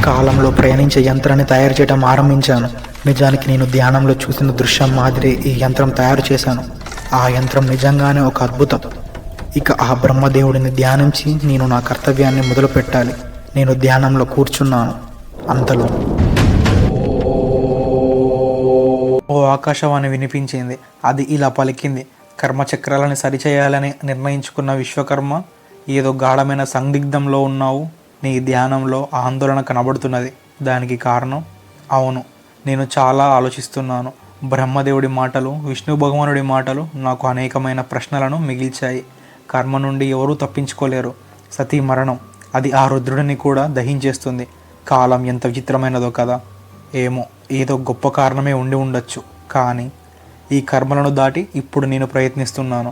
కాలంలో ప్రయాణించే యంత్రాన్ని తయారు చేయడం ఆరంభించాను. నిజానికి నేను ధ్యానంలో చూసిన దృశ్యం మాదిరి ఈ యంత్రం తయారు చేశాను. ఆ యంత్రం నిజంగానే ఒక అద్భుతం. ఇక ఆ బ్రహ్మదేవుడిని ధ్యానించి నేను నా కర్తవ్యాన్ని మొదలు పెట్టాలి. నేను ధ్యానంలో కూర్చున్నాను. అంతలో ఓ ఆకాశవాణి వినిపించింది. అది ఇలా పలికింది: కర్మచక్రాలను సరిచేయాలని నిర్ణయించుకున్న విశ్వకర్మ, ఏదో గాఢమైన సందిగ్ధంలో ఉన్నావు. నీ ధ్యానంలో ఆందోళన కనబడుతున్నది. దానికి కారణం? అవును, నేను చాలా ఆలోచిస్తున్నాను. బ్రహ్మదేవుడి మాటలు, విష్ణు భగవానుడి మాటలు నాకు అనేకమైన ప్రశ్నలను మిగిల్చాయి. కర్మ నుండి ఎవరూ తప్పించుకోలేరు. సతీ మరణం, అది ఆ రుద్రుడిని కూడా దహించేస్తుంది. కాలం ఎంత విచిత్రమైనదో కదా. ఏమో, ఏదో గొప్ప కారణమే ఉండి ఉండొచ్చు. కానీ ఈ కర్మలను దాటి ఇప్పుడు నేను ప్రయత్నిస్తున్నాను.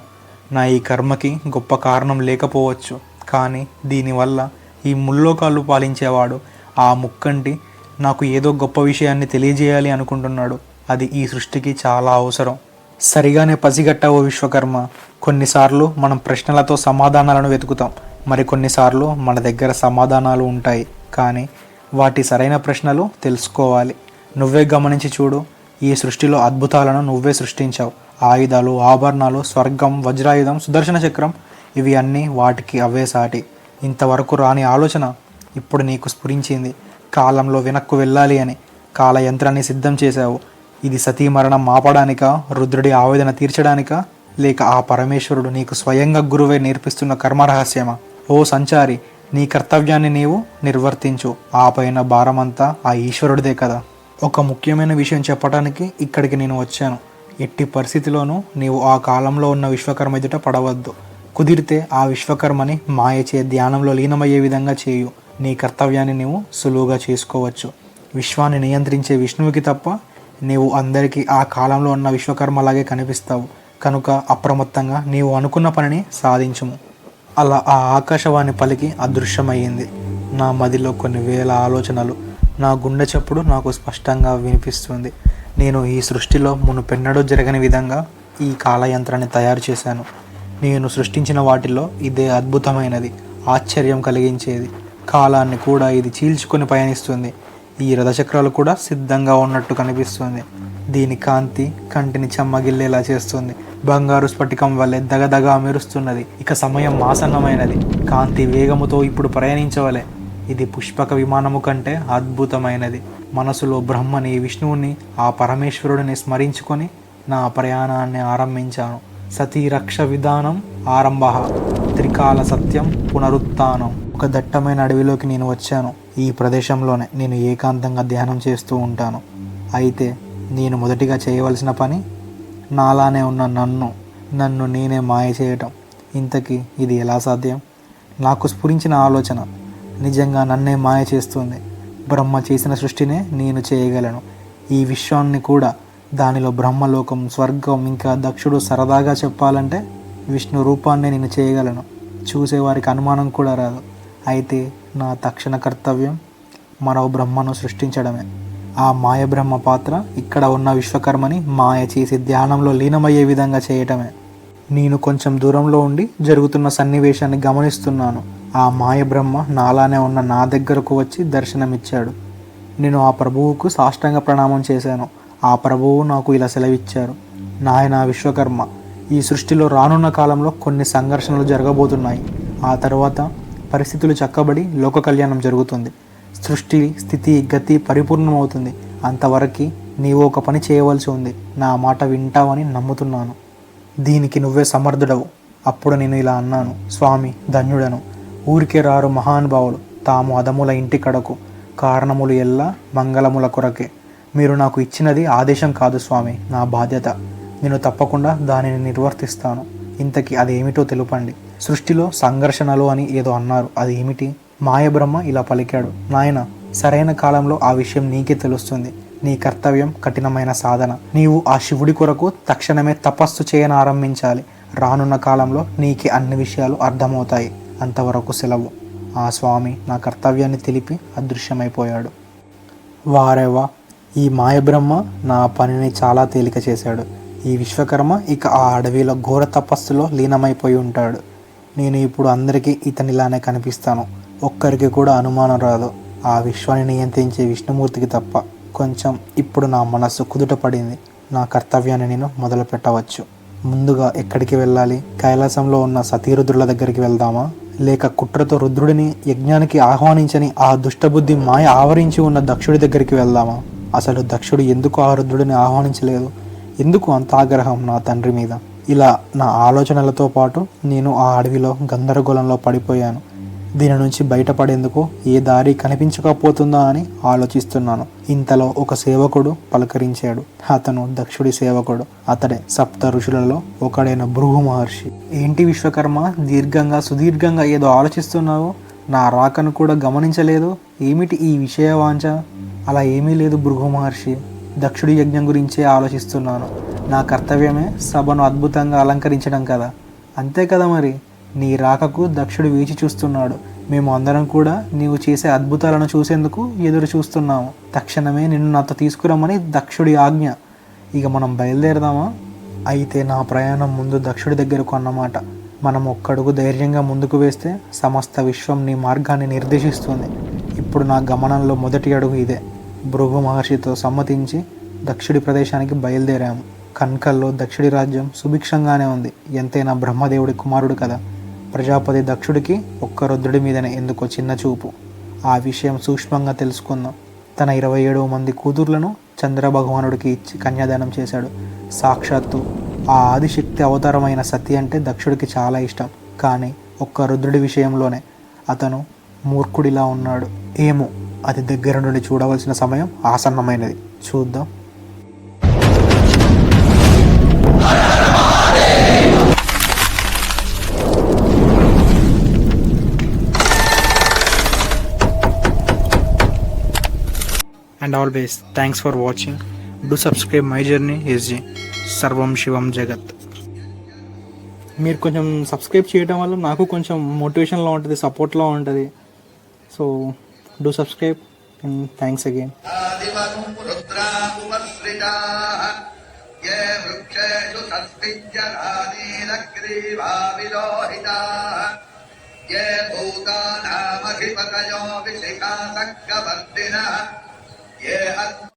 నా ఈ కర్మకి గొప్ప కారణం లేకపోవచ్చు, కానీ దీనివల్ల ఈ ముల్లోకాలు పాలించేవాడు ఆ ముక్కంటి నాకు ఏదో గొప్ప విషయాన్ని తెలియజేయాలి అనుకుంటున్నాడు. అది ఈ సృష్టికి చాలా అవసరం. సరిగానే పసిగట్టావో విశ్వకర్మ. కొన్నిసార్లు మనం ప్రశ్నలతో సమాధానాలను వెతుకుతాం. మరికొన్నిసార్లు మన దగ్గర సమాధానాలు ఉంటాయి, కానీ వాటి సరైన ప్రశ్నలు తెలుసుకోవాలి. నువ్వే గమనించి చూడు. ఈ సృష్టిలో అద్భుతాలను నువ్వే సృష్టించావు. ఆయుధాలు, ఆభరణాలు, స్వర్గం, వజ్రాయుధం, సుదర్శన చక్రం, ఇవి అన్నీ వాటికి అవే సాటి. ఇంతవరకు రాని ఆలోచన ఇప్పుడు నీకు స్ఫురించింది. కాలంలో వెనక్కు వెళ్ళాలి అని కాలయంత్రాన్ని సిద్ధం చేశావు. ఇది సతీ మరణం ఆపడానికా, రుద్రుడి ఆవేదన తీర్చడానికా, లేక ఆ పరమేశ్వరుడు నీకు స్వయంగా గురువై నేర్పిస్తున్న కర్మరహస్యమా? ఓ సంచారి, నీ కర్తవ్యాన్ని నీవు నిర్వర్తించు. ఆ పైన భారమంతా ఆ ఈశ్వరుడిదే కదా. ఒక ముఖ్యమైన విషయం చెప్పడానికి ఇక్కడికి నేను వచ్చాను. ఎట్టి పరిస్థితిలోనూ నీవు ఆ కాలంలో ఉన్న విశ్వకర్మ ఎదుట పడవద్దు. కుదిరితే ఆ విశ్వకర్మని మాయచే ధ్యానంలో లీనమయ్యే విధంగా చేయు. నీ కర్తవ్యాన్ని నీవు సులువుగా చేసుకోవచ్చు. విశ్వాన్ని నియంత్రించే విష్ణువుకి తప్ప నీవు అందరికీ ఆ కాలంలో ఉన్న విశ్వకర్మలాగే కనిపిస్తావు. కనుక అప్రమత్తంగా నీవు అనుకున్న పనిని సాధించుము. అలా ఆ ఆకాశవాణి పలికి అదృశ్యమయ్యింది. నా మదిలో కొన్ని వేల ఆలోచనలు, నా గుండె చప్పుడు నాకు స్పష్టంగా వినిపిస్తుంది. నేను ఈ సృష్టిలో మునుపెన్నడూ జరగని విధంగా ఈ కాలయంత్రాన్ని తయారు చేశాను. నేను సృష్టించిన వాటిలో ఇదే అద్భుతమైనది, ఆశ్చర్యం కలిగించేది. కాలాన్ని కూడా ఇది చీల్చుకొని పయనిస్తుంది. ఈ రథచక్రాలు కూడా సిద్ధంగా ఉన్నట్టు కనిపిస్తుంది. దీని కాంతి కంటిని చెమ్మగిల్లేలా చేస్తుంది. బంగారు స్ఫటికం వల్లే దగదగా మెరుస్తున్నది. ఇక సమయం ఆసన్నమైనది. కాంతి వేగముతో ఇప్పుడు ప్రయాణించవలే. ఇది పుష్పక విమానము కంటే అద్భుతమైనది. మనసులో బ్రహ్మని, విష్ణువుని, ఆ పరమేశ్వరుడిని స్మరించుకొని నా ప్రయాణాన్ని ఆరంభించాను. సతీరక్ష విధానం ఆరంభ, త్రికాల సత్యం పునరుత్థానం. ఒక దట్టమైన అడవిలోకి నేను వచ్చాను. ఈ ప్రదేశంలోనే నేను ఏకాంతంగా ధ్యానం చేస్తూ ఉంటాను. అయితే నేను మొదటిగా చేయవలసిన పని నాలానే ఉన్న నన్ను నేనే మాయ చేయటం. ఇంతకీ ఇది ఎలా సాధ్యం? నాకు స్ఫురించిన ఆలోచన నిజంగా నన్నే మాయ చేస్తుంది. బ్రహ్మ చేసిన సృష్టినే నేను చేయగలను. ఈ విశ్వాన్ని కూడా, దానిలో బ్రహ్మలోకం, స్వర్గం, ఇంకా దక్షుడు, సరదాగా చెప్పాలంటే విష్ణు రూపాన్నే నేను చేయగలను. చూసేవారికి అనుమానం కూడా రాదు. అయితే నా తక్షణ కర్తవ్యం మరో బ్రహ్మను సృష్టించడమే. ఆ మాయ బ్రహ్మ పాత్ర ఇక్కడ ఉన్న విశ్వకర్మని మాయ చేసి ధ్యానంలో లీనమయ్యే విధంగా చేయటమే. నేను కొంచెం దూరంలో ఉండి జరుగుతున్న సన్నివేశాన్ని గమనిస్తున్నాను. ఆ మాయ బ్రహ్మ నాలానే ఉన్న నా దగ్గరకు వచ్చి దర్శనమిచ్చాడు. నేను ఆ ప్రభువుకు సాష్టాంగ ప్రణామం చేశాను. ఆ ప్రభువు నాకు ఇలా సెలవిచ్చారు: నాయనా విశ్వకర్మ, ఈ సృష్టిలో రానున్న కాలంలో కొన్ని సంఘర్షణలు జరగబోతున్నాయి. ఆ తర్వాత పరిస్థితులు చక్కబడి లోక కళ్యాణం జరుగుతుంది. సృష్టి, స్థితి, గతి పరిపూర్ణమవుతుంది. అంతవరకు నీవు ఒక పని చేయవలసి ఉంది. నా మాట వింటావని నమ్ముతున్నాను. దీనికి నువ్వే సమర్థుడవు. అప్పుడు నేను ఇలా అన్నాను: స్వామి, ధన్యుడను. ఊరికే రారు మహానుభావులు తాము అదముల ఇంటి కడకు. కారణములు ఎల్లా మంగళముల కొరకే. మీరు నాకు ఇచ్చినది ఆదేశం కాదు స్వామి, నా బాధ్యత. నేను తప్పకుండా దానిని నిర్వర్తిస్తాను. ఇంతకీ అదేమిటో తెలుపండి. సృష్టిలో సంఘర్షణలు అని ఏదో అన్నారు, అది ఏమిటి? మాయబ్రహ్మ ఇలా పలికాడు: నాయన, సరైన కాలంలో ఆ విషయం నీకే తెలుస్తుంది. నీ కర్తవ్యం కఠినమైన సాధన. నీవు ఆ శివుడి కొరకు తక్షణమే తపస్సు చేయనారంభించాలి. రానున్న కాలంలో నీకే అన్ని విషయాలు అర్థమవుతాయి. అంతవరకు సెలవు. ఆ స్వామి నా కర్తవ్యాన్ని తెలిపి అదృశ్యమైపోయాడు. వారేవా, ఈ మాయబ్రహ్మ నా పనిని చాలా తేలిక చేశాడు. ఈ విశ్వకర్మ ఇక ఆ అడవిలో ఘోర తపస్సులో లీనమైపోయి ఉంటాడు. నేను ఇప్పుడు అందరికీ ఇతనిలానే కనిపిస్తాను. ఒక్కరికి కూడా అనుమానం రాదు. ఆ విశ్వాన్ని నియంత్రించే విష్ణుమూర్తికి తప్ప. కొంచెం ఇప్పుడు నా మనస్సు కుదుట పడింది. నా కర్తవ్యాన్ని నేను మొదలు పెట్టవచ్చు. ముందుగా ఎక్కడికి వెళ్ళాలి? కైలాసంలో ఉన్న సతీరుద్రుల దగ్గరికి వెళ్దామా, లేక కుట్రతో రుద్రుడిని యజ్ఞానికి ఆహ్వానించని ఆ దుష్టబుద్ధి మాయ ఆవరించి ఉన్న దక్షుడి దగ్గరికి వెళ్దామా? అసలు దక్షుడు ఎందుకు ఆ రుద్రుడిని ఆహ్వానించలేదు? ఎందుకు అంత ఆగ్రహం నా తండ్రి మీద? ఇలా నా ఆలోచనలతో పాటు నేను ఆ అడవిలో గందరగోళంలో పడిపోయాను. దీని నుంచి బయటపడేందుకు ఏ దారి కనిపించకపోతుందా అని ఆలోచిస్తున్నాను. ఇంతలో ఒక సేవకుడు పలకరించాడు. అతను దక్షుడి సేవకుడు. అతడే సప్త ఋషులలో ఒకడైన భృగు మహర్షి. ఏంటి విశ్వకర్మ, సుదీర్ఘంగా ఏదో ఆలోచిస్తున్నావు? నా రాకను కూడా గమనించలేదు. ఏమిటి ఈ విషయవాంఛ? అలా ఏమీ లేదు భృగు మహర్షి. దక్షుడి యజ్ఞం గురించే ఆలోచిస్తున్నాను. నా కర్తవ్యమే సభను అద్భుతంగా అలంకరించడం కదా. అంతే కదా మరి. నీ రాకకు దక్షుడు వేచి చూస్తున్నాడు. మేము అందరం కూడా నీవు చేసే అద్భుతాలను చూసేందుకు ఎదురు చూస్తున్నాము. తక్షణమే నిన్ను నాతో తీసుకురమ్మని దక్షుడి ఆజ్ఞ. ఇక మనం బయలుదేరదామా? అయితే నా ప్రయాణం ముందు దక్షుడి దగ్గరకు అన్నమాట. మనం ఒక్కడుగు ధైర్యంగా ముందుకు వేస్తే సమస్త విశ్వం నీ మార్గాన్ని నిర్దేశిస్తుంది. ఇప్పుడు నా గమనంలో మొదటి అడుగు ఇదే. భృగు మహర్షితో సమ్మతించి దక్షుడి ప్రదేశానికి బయలుదేరాము. కన్కల్లో దక్షుడి రాజ్యం సుభిక్షంగానే ఉంది. ఎంతైనా బ్రహ్మదేవుడి కుమారుడు కదా. ప్రజాపతి దక్షుడికి ఒక్క రుద్రుడి మీదనే ఎందుకో చిన్న చూపు. ఆ విషయం సూక్ష్మంగా తెలుసుకుందాం. తన 27 మంది కూతుర్లను చంద్రభగవానుడికి ఇచ్చి కన్యాదానం చేశాడు. సాక్షాత్తు ఆ ఆదిశక్తి అవతారమైన సతి అంటే దక్షుడికి చాలా ఇష్టం. కానీ ఒక్క రుద్రుడి విషయంలోనే అతను మూర్ఖుడిలా ఉన్నాడు. ఏమో, అది దగ్గర నుండి చూడవలసిన సమయం ఆసన్నమైనది. చూద్దాం. And always thanks for watching. Do subscribe my journey SG. సర్వం శివం జగత్. మీరు కొంచెం సబ్స్క్రైబ్ చేయడం వల్ల నాకు కొంచెం మోటివేషన్లో ఉంటుంది, సపోర్ట్లో ఉంటుంది. So do subscribe and thanks again.